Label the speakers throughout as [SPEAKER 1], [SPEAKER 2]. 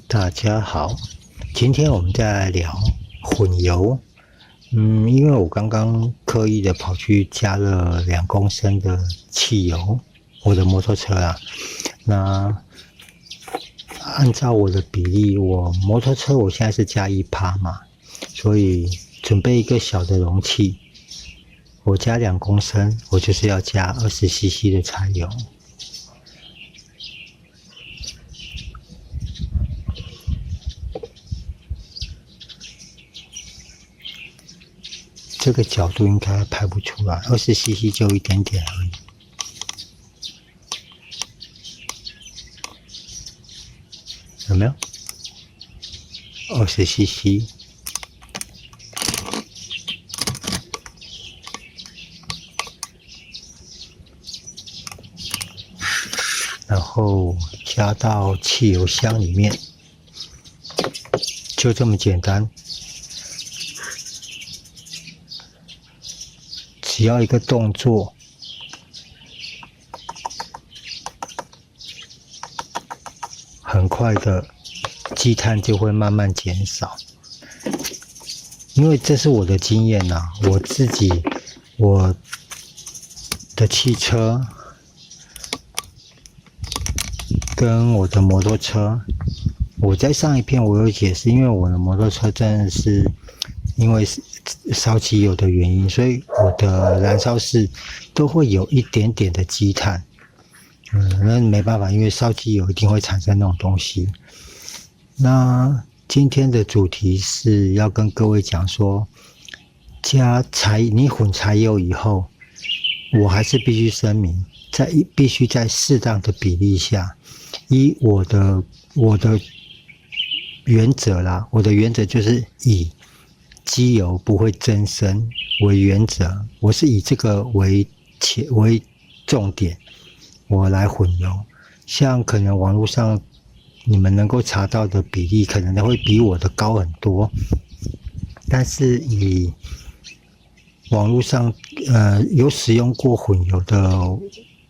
[SPEAKER 1] 大家好，今天我们再来聊混油。因为我刚刚刻意的跑去加了2公升的汽油，我的摩托车啊。那按照我的比例，我摩托车我现在是加1%嘛，所以准备一个小的容器，我加2公升，我就是要加20cc 的柴油。这个角度应该拍不出来，20cc 就一点点而已。有没有？20cc，然后加到汽油箱里面，就这么简单。只要一个动作，很快的积碳就会慢慢减少。因为这是我的经验呐，我的汽车跟我的摩托车，我在上一篇我有解释，因为我的摩托车真的是因为烧机油的原因，所以我的燃烧室都会有一点点的积碳。那没办法，因为烧机油一定会产生那种东西。那今天的主题是要跟各位讲说，你混柴油以后，我还是必须声明，必须在适当的比例下，以我的原则啦，我的原则就是以机油不会增生为原则，我是以这个为重点，我来混油。像可能网络上你们能够查到的比例，可能会比我的高很多，但是以网络上有使用过混油的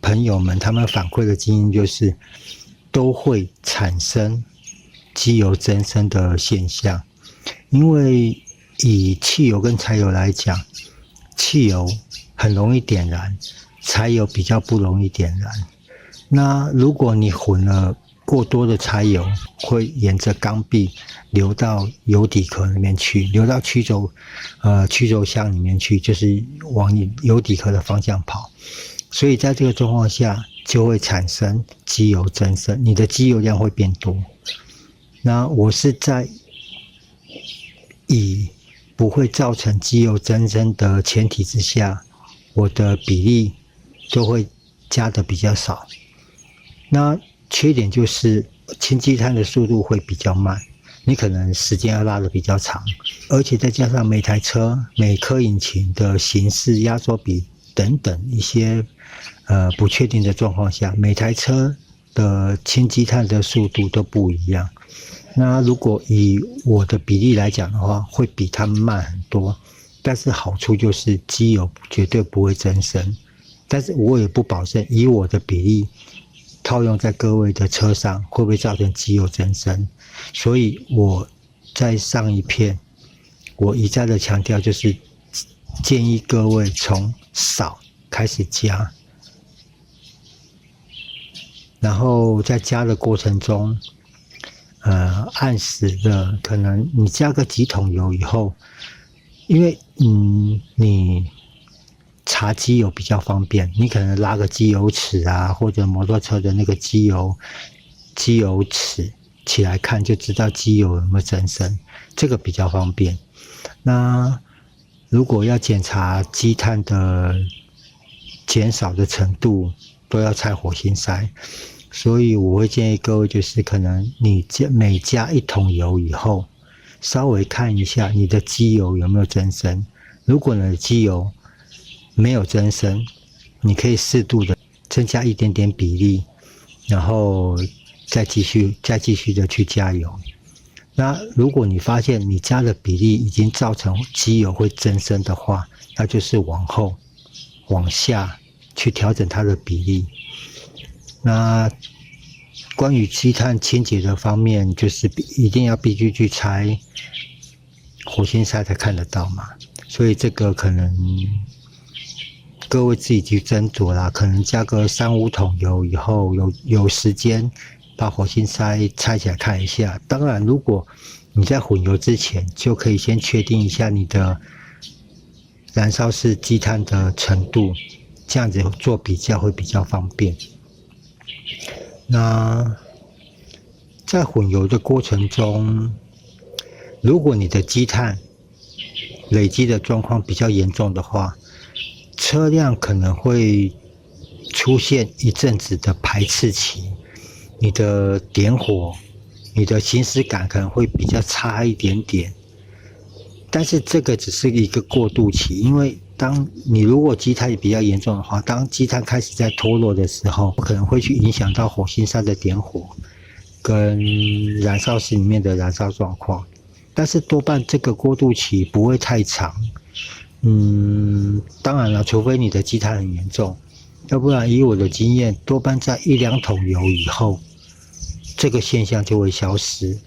[SPEAKER 1] 朋友们，他们反馈的经验就是都会产生机油增生的现象。因为以汽油跟柴油来讲，汽油很容易点燃，柴油比较不容易点燃。那如果你混了过多的柴油，会沿着缸壁流到油底壳里面去，流到曲轴箱里面去，就是往油底壳的方向跑。所以在这个状况下，就会产生机油增生，你的机油量会变多。那我是在以不会造成机油增生的前提之下，我的比例就会加的比较少。那缺点就是清积碳的速度会比较慢，你可能时间要拉得比较长，而且再加上每台车每颗引擎的形式、压缩比等等一些不确定的状况下，每台车的清积碳的速度都不一样。那如果以我的比例来讲的话，会比他们慢很多，但是好处就是机油绝对不会增生，但是我也不保证以我的比例套用在各位的车上会不会造成机油增生。所以我在上一篇我一再的强调，就是建议各位从少开始加，然后在加的过程中按时的，可能你加个几桶油以后，因为你查机油比较方便，你可能拉个机油尺啊，或者摩托车的那个机油尺起来看，就知道机油有没有增生，这个比较方便。那如果要检查积碳的减少的程度，都要拆火星塞。所以我会建议各位，就是可能你每加1桶油以后，稍微看一下你的机油有没有增生。如果你的机油没有增生，你可以适度的增加一点点比例，然后再继续的去加油。那如果你发现你加的比例已经造成机油会增生的话，那就是往下去调整它的比例。那关于积碳清洁的方面，就是一定要必须去拆活性塞才看得到嘛，所以这个可能各位自己去斟酌啦，可能加个3-5桶油以后，有时间把活性塞拆起来看一下。当然，如果你在混油之前，就可以先确定一下你的燃烧室积碳的程度，这样子做比较会比较方便。那在混油的过程中，如果你的积碳累积的状况比较严重的话，车辆可能会出现一阵子的排斥期，你的点火、你的行驶感可能会比较差一点点。但是这个只是一个过渡期，因为当你如果积碳比较严重的话，当积碳开始在脱落的时候，可能会去影响到活性塞的点火跟燃烧室里面的燃烧状况。但是多半这个过渡期不会太长。当然了，除非你的积碳很严重，要不然以我的经验，多半在1-2桶油以后，这个现象就会消失，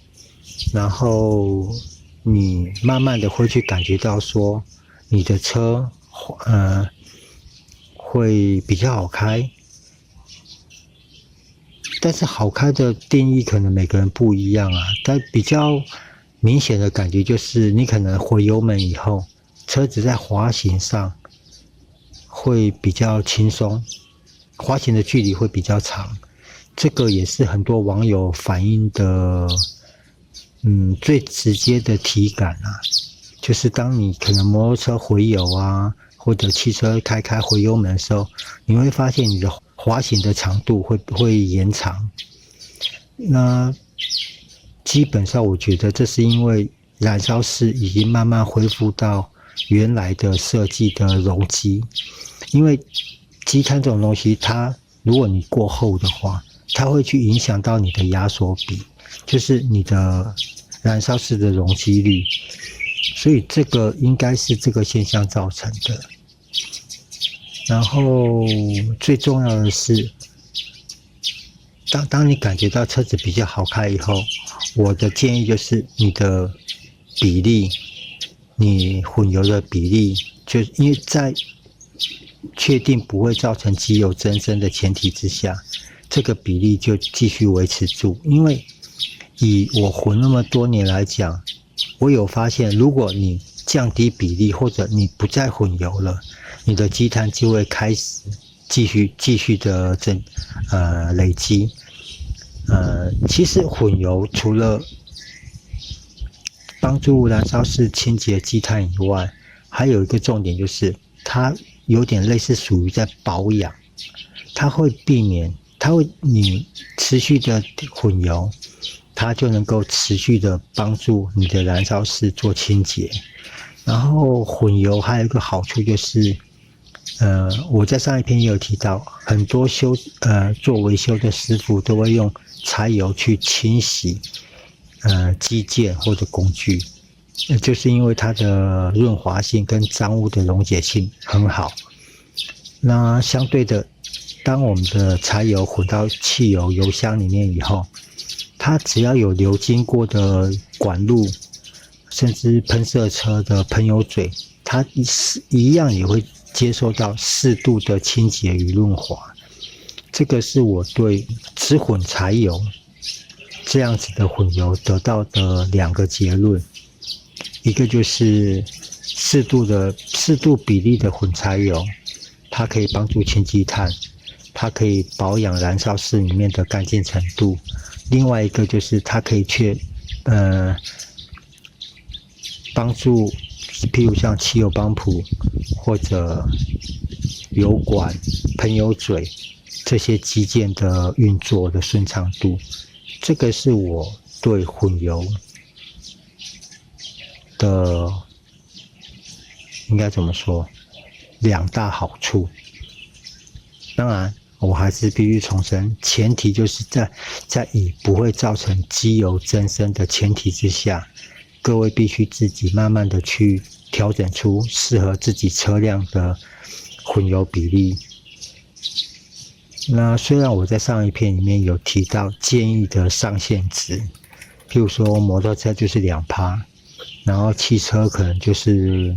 [SPEAKER 1] 然后你慢慢的会去感觉到说，你的车会比较好开。但是好开的定义可能每个人不一样啊，但比较明显的感觉就是你可能回油门以后，车子在滑行上会比较轻松，滑行的距离会比较长。这个也是很多网友反映的最直接的体感啊，就是当你可能摩托车回油啊，或者汽车开回油门的时候，你会发现你的滑行的长度会延长。那基本上我觉得这是因为燃烧室已经慢慢恢复到原来的设计的容积，因为积碳这种东西，它如果你过厚的话，它会去影响到你的压缩比，就是你的燃烧室的容积率，所以这个应该是这个现象造成的。然后最重要的是，当你感觉到车子比较好开以后，我的建议就是你的比例，你混油的比例，就因为在确定不会造成机油增生的前提之下，这个比例就继续维持住。因为以我混那么多年来讲，我有发现，如果你降低比例或者你不再混油了，你的积碳就会开始继续的累积。其实混油除了帮助燃烧室清洁积碳以外，还有一个重点就是它有点类似属于在保养，它会避免，你持续的混油，它就能够持续的帮助你的燃烧室做清洁。然后混油还有一个好处就是，我在上一篇也有提到，很多做维修的师傅都会用柴油去清洗机件或者工具，就是因为它的润滑性跟脏污的溶解性很好。那相对的，当我们的柴油混到汽油油箱里面以后，它只要有流经过的管路，甚至喷射车的喷油嘴，它一样也会接受到适度的清洁与润滑。这个是我对只混柴油这样子的混油得到的2个结论，一个就是适度比例的混柴油，它可以帮助清积碳，它可以保养燃烧室里面的干净程度。另外一个就是它可以帮助，譬如像汽油泵浦或者油管、喷油嘴这些机件的运作的顺畅度。这个是我对混油的应该怎么说2大好处。当然我还是必须重申，前提就是在以不会造成机油增生的前提之下，各位必须自己慢慢的去调整出适合自己车辆的混油比例。那虽然我在上一篇里面有提到建议的上限值，譬如说摩托车就是2%，然后汽车可能就是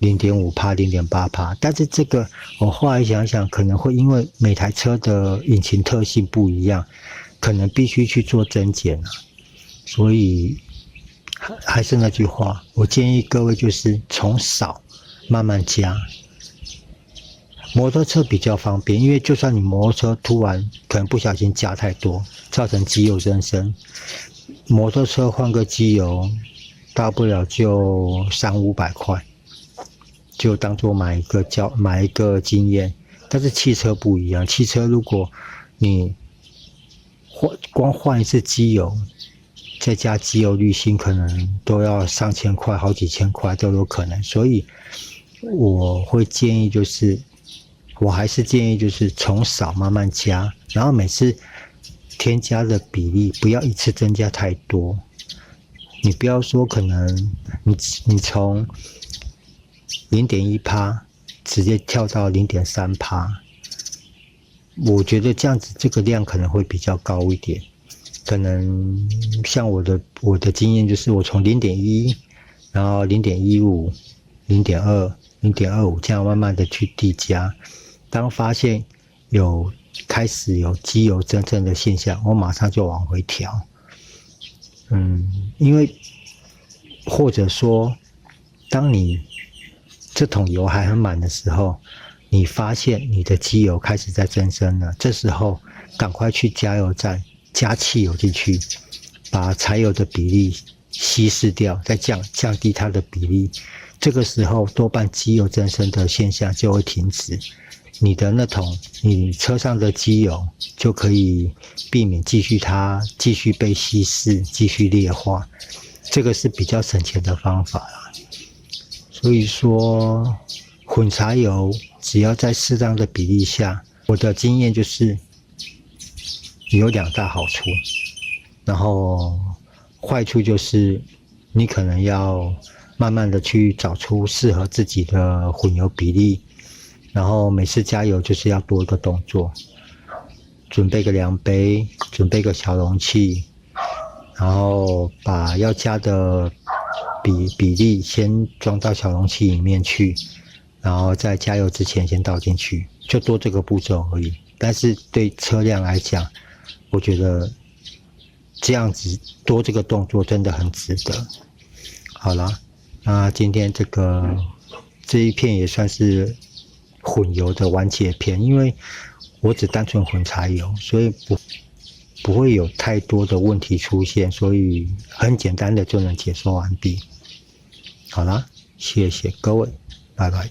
[SPEAKER 1] 0.5%、0.8%，但是这个我后来想想，可能会因为每台车的引擎特性不一样，可能必须去做增减啊。所以还是那句话，我建议各位就是从少慢慢加。摩托车比较方便，因为就算你摩托车突然可能不小心加太多，造成机油增生，摩托车换个机油，大不了就300-500块，就当做买一个经验。但是汽车不一样，汽车如果你光换一次机油，再加机油滤芯，可能都要上千块、好几千块都有可能。所以我还是建议就是从少慢慢加，然后每次添加的比例不要一次增加太多。你不要说可能你从0.1%直接跳到0.3%，我觉得这样子这个量可能会比较高一点。可能像我的经验就是我从0.1，然后0.15、0.2、0.25这样慢慢的去递加。当发现开始有机油增生的现象，我马上就往回调。因为或者说，当你这桶油还很满的时候，你发现你的机油开始在增生了，这时候赶快去加油站加汽油进去，把柴油的比例稀释掉，再降低它的比例。这个时候多半机油增生的现象就会停止，你车上的机油就可以避免继续被稀释，继续劣化。这个是比较省钱的方法啦。所以说混柴油只要在适当的比例下，我的经验就是有2大好处，然后坏处就是你可能要慢慢的去找出适合自己的混油比例，然后每次加油就是要多一个动作，准备个量杯，准备个小容器，然后把要加的比例先装到小容器里面去，然后在加油之前先倒进去，就多这个步骤而已。但是对车辆来讲，我觉得这样子多这个动作真的很值得。好啦，那今天这一片也算是混油的完结篇，因为我只单纯混柴油，所以不会有太多的问题出现，所以很简单的就能解说完毕。好啦，谢谢各位，拜拜。